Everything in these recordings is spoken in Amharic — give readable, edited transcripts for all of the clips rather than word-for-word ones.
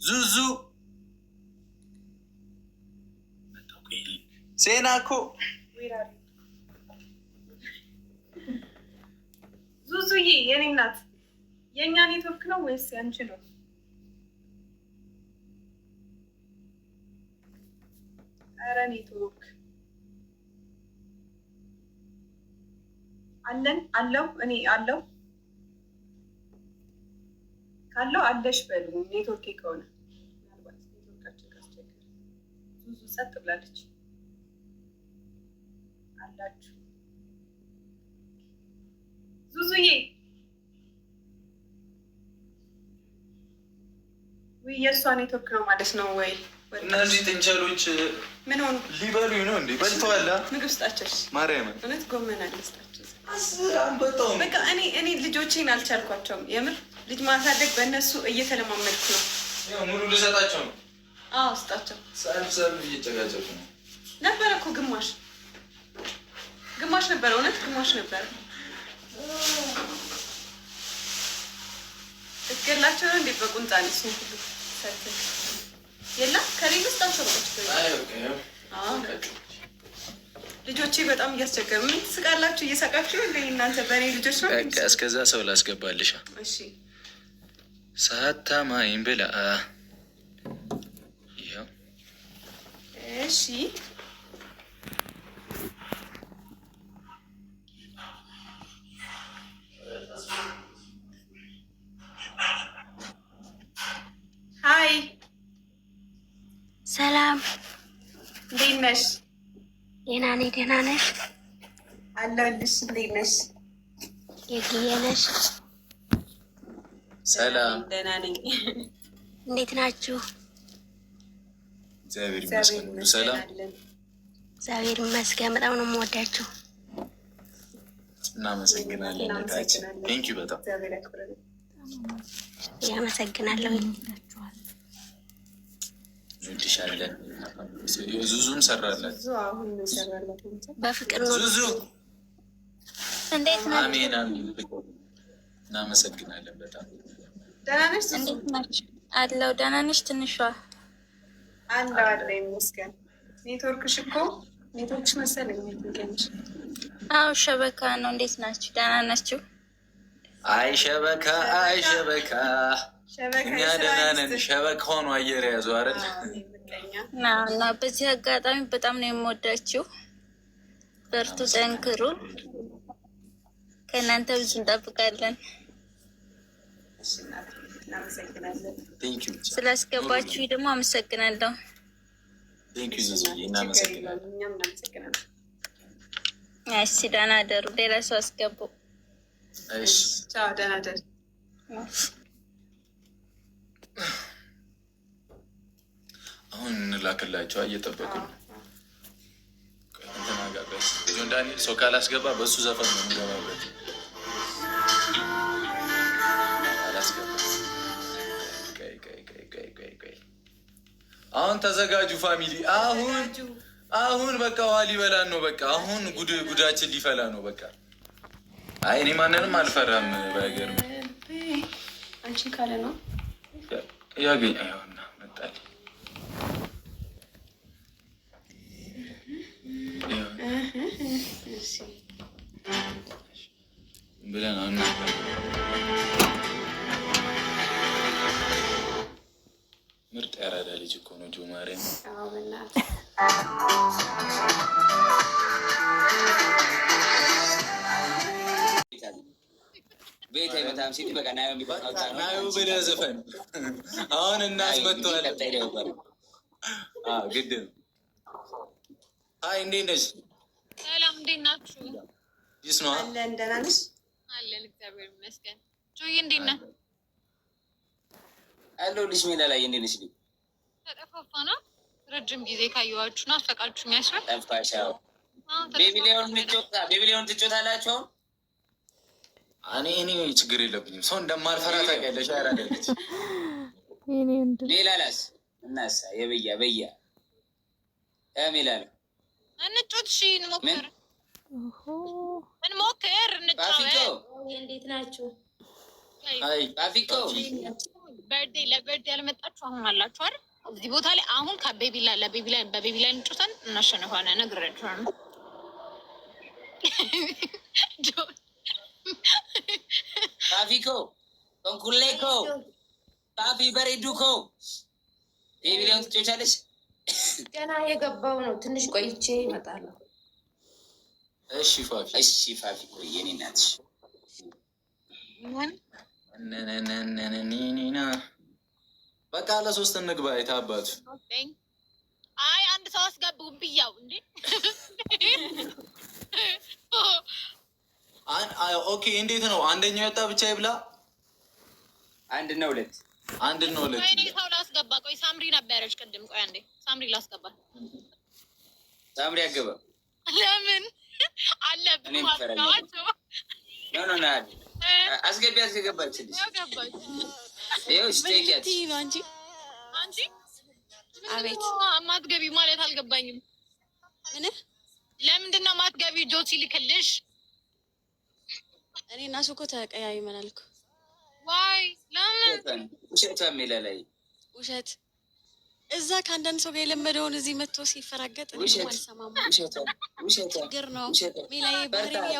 ዙዙ ሴናኮ ዙዙዬ የኔ እናት የእኛ ኔትወርክ ነው ወይስ ያንቺ ነው? ኧረ ኔትወርክ አለው እኔ አለው ካለው አለሽ በሉ። ኔትወርክ ከሆነ ምናልባት ኔትወርካችን ካስቸገረ ዙዙ ጸጥ ብላለች። አላችሁ ዙዙዬ? ወይ የእሷ ኔትወርክ ነው ማለት ነው ወይ? እነዚህ ጥንቸሎች ምን ሆኑ? ሊበሉኝ ነው እንዴ? በልተዋል። ምግብ ስጣቸው ማርያምን። እውነት ጎመን አለ ስጣቸው። በቃ እኔ ልጆቼን አልቻልኳቸውም የምር ልጅ ማሳደግ በእነሱ እየተለማመድኩ ነው። ሙሉ ልሰጣቸው ነው? አዎ ስጣቸው። ሰልፍ እየጨጋጨቁ ነው ነበረ እኮ ግማሽ ነበረ። እውነት ግማሽ ነበረ። እስገላቸው ነው እንዴ? በቁንጣኔ ሱ ሁሉ ሰልፍ የለም ከሌሉ ስጣቸው። ልጆቼ በጣም እያስቸገሩ ምን ትስቃላችሁ? እየሳቃችሁ እንደ እናንተ በእኔ ልጆች ነው። እስከዛ ሰው ላስገባልሻ። እሺ ሳታማይም ብላ። እሺ ሀይ ሰላም፣ እንዴት ነሽ? ደህና ነኝ። ደህና ነሽ? አለሁልሽ። እንዴት ነሽ? የግዬ ነሽ? ሰላም፣ ደህና ነኝ። እንዴት ናችሁ? እግዚአብሔር ይመስገን። ሰላም፣ እግዚአብሔር ይመስገን። በጣም ነው የምወዳችሁ። እናመሰግናለን። ቴንኪው በጣም ያመሰግናለሁ። እንወድሻለን። ዙዙም ሰራለን። በፍቅር ነው። ዙዙ እንዴት ናችሁ? አሜን አሜን። እናመሰግናለን በጣም። ደህና ነሽ? እንዴት ናችሁ? አለው። ደህና ነሽ? ትንሿ አለ ይመስገን። ኔትወርክሽ እኮ ኔትወርክሽ መሰለኝ የሚገኝሽ። አዎ ሸበካ ነው። እንዴት ናችሁ? ደህና ናችሁ? አይ ሸበካ አይ ሸበካ እኛ ደህና ነን። ሸበካ ሆኖ አየር ያዙ አይደል? እና በዚህ አጋጣሚ በጣም ነው የምወዳችሁ። በርቱ፣ ጠንክሩ። ከእናንተ ብዙ እንጠብቃለን። ስላስገባችሁ ደግሞ አመሰግናለሁ። ቴንኪው ዙዙዬ፣ እናመሰግናለን። እሺ ደህና ደሩ። ሌላ ሰው አስገቡ። እሺ ቻው፣ ደህና ደሩ። አሁን እንላክላቸዋ። እየጠበቁ ነው። እንትናጋበስ ጆን ዳንኤል ሰው ካላስገባ በእሱ ዘፈን ነው የምንገባበት። አሁን ተዘጋጁ ፋሚሊ። አሁን በቃ ውሃ ሊበላን ነው። በቃ አሁን ጉዳችን ሊፈላ ነው። በቃ አይ እኔ ማንንም አልፈራም። በገርም አንቺ ካለ ነው ያገኝ አይሆና መጣል ብለን አሁን ምርጥ ያራዳ ልጅ እኮ ነው ጆ ማርያም። ቤት አይመታም ሲል በቃ ናዩ ብለህ ዘፈን አሁን እናት መጥተዋል። ግድ ነው። አይ እንዴት ነሽ? ሰላም እንዴት ናችሁ? ይስ ነው አለን። ደህና ነሽ? አለን እግዚአብሔር ይመስገን። ጆዬ እንዴት ነህ? አለሁልሽ። ሜላ ላይ እንዴት ነሽ? ተጠፋፋና ረጅም ጊዜ ካየኋችሁ ናፈቃችሁ የሚያስረል ጠፋሽ። ቤቢሊዮን ትጮታላችሁ? እኔ ችግር የለብኝም። ሰው እንደማልፈራ ታውቂያለሽ። ያራዳለች ሌላ ላስ እናሳ የበያ ሜላ ነው እንጮት። እሺ እንሞክር፣ እንጫወት። እንዴት ናችሁ? ፋፊኮ በርዴ ለበርዴ ያልመጣችሁ አሁን አላችሁ አይደል? እዚህ ቦታ ላይ አሁን ከቤቢላ ለቤቢላ በቤቢላ እንጩተን እናሸንፋለን። ነግሬያችኋለሁ። ፋፊኮ ኮንኩሌኮ ፋፊ በሬዱኮ ቤቢሊዮን ትጮቻለሽ። ገና የገባው ነው። ትንሽ ቆይቼ እመጣለሁ። እሺ ፋፊ፣ እሺ ፋፊኮ የኔ ናትሽ። በቃ ለሶስት እንግባ። የታባቱ አይ አንድ ሰው አስገቡ ብያው እንዴ። ኦኬ እንዴት ነው? አንደኛው የወጣ ብቻ ይብላ። አንድ ነው ሁለት ወይኔ ሰው ላስገባ። ቆይ ሳምሪ ነበረች ቅድም። ቆይ አንዴ ሳምሪ ላስገባ። ሳምሪ አገባ። ለምን አለብን ማስገባቸው? ኖ አስገቢ አስገባችልሽ። ይኸው ስቴኪያት አንቺ አቤት ማትገቢ ማለት አልገባኝም። ምን ለምንድን ነው ማትገቢ? ጆሲ ልክልሽ። እኔ እና እሱ እኮ ተቀያይመናል እኮ። ዋይ ለምን ውሸቷን ሜላ ላይ ውሸት እዛ ከአንዳንድ ሰው ጋር የለመደውን እዚህ መጥቶ ሲፈራገጥ አልሰማም። ችግር ነው ሜላዬ።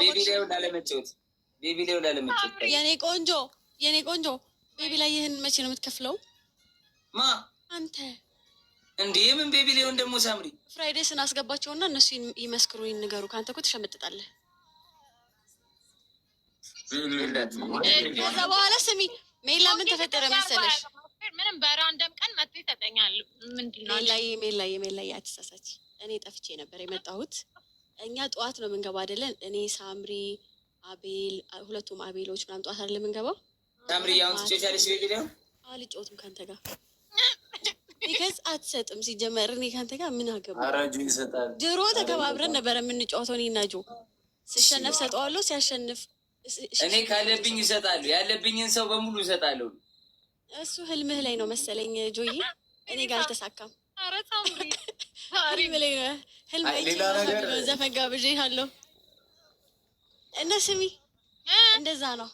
ቤቢላውን ላለመጫወት የኔ ቆንጆ ቤቢ ላይ ይህን መቼ ነው የምትከፍለው? ማ አንተ እንዴ? ምን ቤቢላውን ደግሞ ሳምሪ ፍራይዴ ስናስገባቸውና እነሱ ይመስክሩ ይንገሩ። ከአንተ እኮ ትሸመጥጣለህ። ከዛ በኋላ ስሚ ሜላ ምን ተፈጠረ መሰለሽ? ምንም በራንደም ቀን መጥቶ ይሰጠኛል። ምንድን ነው ሜላዬ አትሳሳች። እኔ ጠፍቼ ነበር የመጣሁት። እኛ ጠዋት ነው የምንገባ አይደለን? እኔ ሳምሪ፣ አቤል፣ ሁለቱም አቤሎች ምናምን ጠዋት አይደለም የምንገባው። ሳምሪ ያውን ትጮቻለሽ። ቤቢላው አልጮትም ከአንተ ጋር ቢከዝ አትሰጥም። ሲጀመር እኔ ከአንተ ጋር ምን አገባ? አራጁ ይሰጣል። ድሮ ተከባብረን ነበር የምንጫወተው። እኔ እና ጆ ሲሸነፍ ሰጠዋለሁ፣ ሲያሸንፍ እኔ ካለብኝ ይሰጣሉ። ያለብኝን ሰው በሙሉ ይሰጣሉ። እሱ ህልምህ ላይ ነው መሰለኝ ጆዬ። እኔ ጋር አልተሳካም። ኧረ ሳምሪ ህልም ላይ ነው። ህልም ላይ ዘፈን ጋብዤሃለሁ እና ስሚ እንደዛ ነው።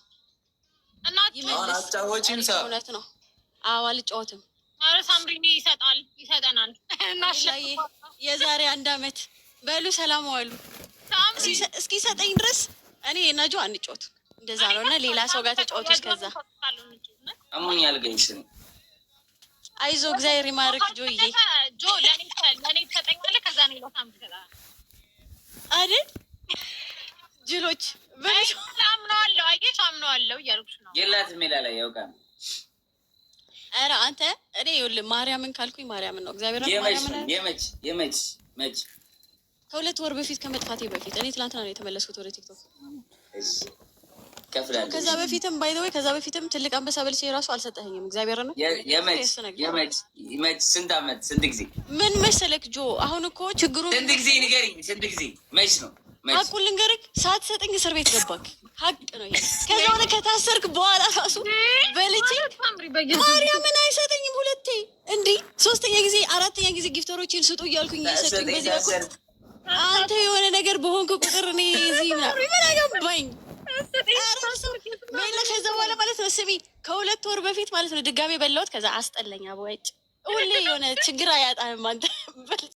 አሁን አጫወቺም ሳ እውነት ነው። አዎ አልጫወትም። ኧረ ሳምሪ ይሰጠናል። የዛሬ 1 አመት በሉ ሰላም ዋሉ። እስኪሰጠኝ ድረስ እኔ እና ጆ አንጫወት። እንደዛ ነው እና ሌላ ሰው ጋር ተጫወቱ። እስከዛ አሞኛል ገይስ ነው። አይዞ እግዚአብሔር ይማርክ ጆዬ። ጆ ለኔ ተጠቅልለ ከዛ ነው ለሳምሪ ተጣጣ አይደል? ጅሎች በልሽ አምነዋለሁ። አየሽ አምነዋለሁ እያልኩሽ ነው። የላትም ሜላ ላይ ያውቃል። ኧረ አንተ እኔ ይኸውልህ ማርያምን ካልኩኝ ማርያምን ነው። እግዚአብሔር መች ከ2 ወር በፊት ከመጥፋቴ በፊት እኔ ትላንትና ነው የተመለስኩት ወደ ቲክቶክ። ከፍላለች። ከዛ በፊትም ትልቅ አንበሳ በልቼ የራሱ አልሰጠኸኝም። እግዚአብሔር ነው። የመች ስንት አመት ስንት ጊዜ ምን መሰለክ ጆ፣ አሁን እኮ ችግሩ ስንት ጊዜ ንገሪኝ። ስንት ጊዜ መች ነው? ሀቁን ልንገርክ፣ ሳትሰጠኝ እስር ቤት ገባክ። ሀቅ ነው ይሄ። ከዛ ሆነ ከታሰርክ በኋላ ራሱ በልቼ ማርያምን አይሰጠኝም። 2 እንዲህ 3ኛ ጊዜ 4ኛ ጊዜ ጊፍተሮችን ስጡ እያልኩኝ እየሰጡኝ በዚህ በኩል አንተ የሆነ ነገር በሆንክ ቁጥር እኔ እዚህ ምን አገባኝ። ከዛ በኋላ ማለት ነው ስሚ፣ ከ2 ወር በፊት ማለት ነው ድጋሜ በላሁት። ከዛ አስጠለኛ በወጭ ሁሌ የሆነ ችግር አያጣንም አንተ በልቼ